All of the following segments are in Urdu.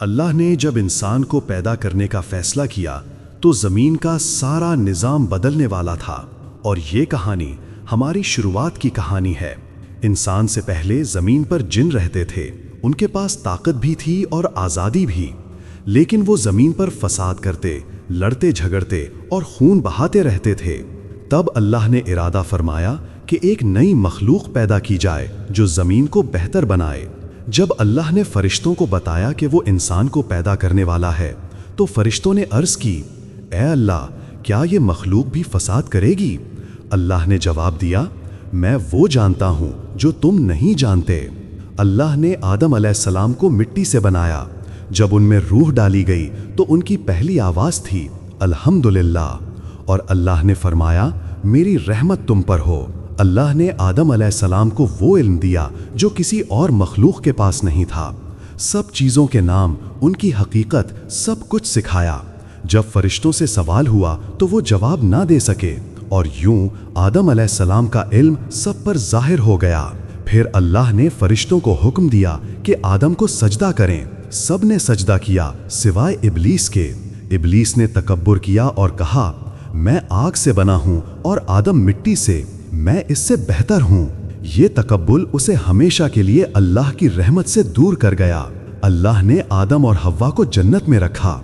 اللہ نے جب انسان کو پیدا کرنے کا فیصلہ کیا تو زمین کا سارا نظام بدلنے والا تھا، اور یہ کہانی ہماری شروعات کی کہانی ہے۔ انسان سے پہلے زمین پر جن رہتے تھے، ان کے پاس طاقت بھی تھی اور آزادی بھی، لیکن وہ زمین پر فساد کرتے، لڑتے جھگڑتے اور خون بہاتے رہتے تھے۔ تب اللہ نے ارادہ فرمایا کہ ایک نئی مخلوق پیدا کی جائے جو زمین کو بہتر بنائے۔ جب اللہ نے فرشتوں کو بتایا کہ وہ انسان کو پیدا کرنے والا ہے تو فرشتوں نے عرض کی، اے اللہ، کیا یہ مخلوق بھی فساد کرے گی؟ اللہ نے جواب دیا، میں وہ جانتا ہوں جو تم نہیں جانتے۔ اللہ نے آدم علیہ السلام کو مٹی سے بنایا۔ جب ان میں روح ڈالی گئی تو ان کی پہلی آواز تھی الحمدللہ، اور اللہ نے فرمایا میری رحمت تم پر ہو۔ اللہ نے آدم علیہ السلام کو وہ علم دیا جو کسی اور مخلوق کے پاس نہیں تھا، سب چیزوں کے نام، ان کی حقیقت، سب کچھ سکھایا۔ جب فرشتوں سے سوال ہوا تو وہ جواب نہ دے سکے، اور یوں آدم علیہ السلام کا علم سب پر ظاہر ہو گیا۔ پھر اللہ نے فرشتوں کو حکم دیا کہ آدم کو سجدہ کریں۔ سب نے سجدہ کیا سوائے ابلیس کے۔ ابلیس نے تکبر کیا اور کہا، میں آگ سے بنا ہوں اور آدم مٹی سے، میں اس سے بہتر ہوں۔ یہ تکبر اسے ہمیشہ کے لیے اللہ کی رحمت سے دور کر گیا۔ اللہ نے آدم اور حوا کو جنت میں رکھا۔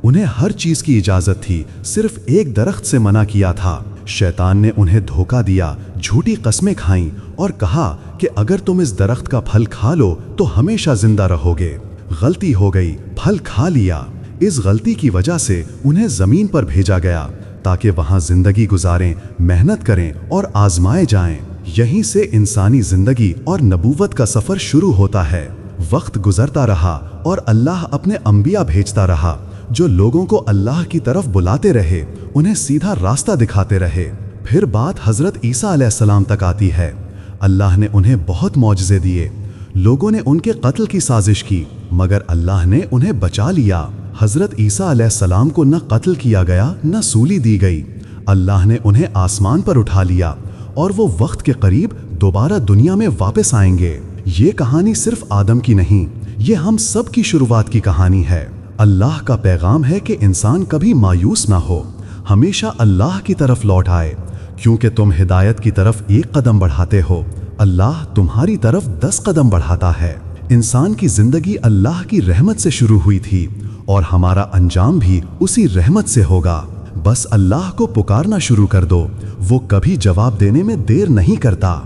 انہیں ہر چیز کی اجازت تھی، صرف ایک درخت سے منع کیا تھا۔ شیطان نے انہیں دھوکہ دیا، جھوٹی قسمیں کھائیں اور کہا کہ اگر تم اس درخت کا پھل کھا لو تو ہمیشہ زندہ رہو گے۔ غلطی ہو گئی، پھل کھا لیا۔ اس غلطی کی وجہ سے انہیں زمین پر بھیجا گیا تاکہ وہاں زندگی گزاریں، محنت کریں اور آزمائے جائیں۔ یہیں سے انسانی زندگی اور نبوت کا سفر شروع ہوتا ہے۔ وقت گزرتا رہا اور اللہ اپنے انبیاء بھیجتا رہا جو لوگوں کو اللہ کی طرف بلاتے رہے، انہیں سیدھا راستہ دکھاتے رہے۔ پھر بات حضرت عیسیٰ علیہ السلام تک آتی ہے۔ اللہ نے انہیں بہت معجزے دیے۔ لوگوں نے ان کے قتل کی سازش کی، مگر اللہ نے انہیں بچا لیا۔ حضرت عیسیٰ علیہ السلام کو نہ قتل کیا گیا نہ سولی دی گئی۔ اللہ نے انہیں آسمان پر اٹھا لیا، اور وہ وقت کے قریب دوبارہ دنیا میں واپس آئیں گے۔ یہ کہانی صرف آدم کی نہیں، یہ ہم سب کی شروعات کی کہانی ہے۔ اللہ کا پیغام ہے کہ انسان کبھی مایوس نہ ہو، ہمیشہ اللہ کی طرف لوٹ آئے، کیونکہ تم ہدایت کی طرف ایک قدم بڑھاتے ہو، اللہ تمہاری طرف 10 قدم بڑھاتا ہے۔ انسان کی زندگی اللہ کی رحمت سے شروع ہوئی تھی، اور ہمارا انجام بھی اسی رحمت سے ہوگا۔ بس اللہ کو پکارنا شروع کر دو، وہ کبھی جواب دینے میں دیر نہیں کرتا۔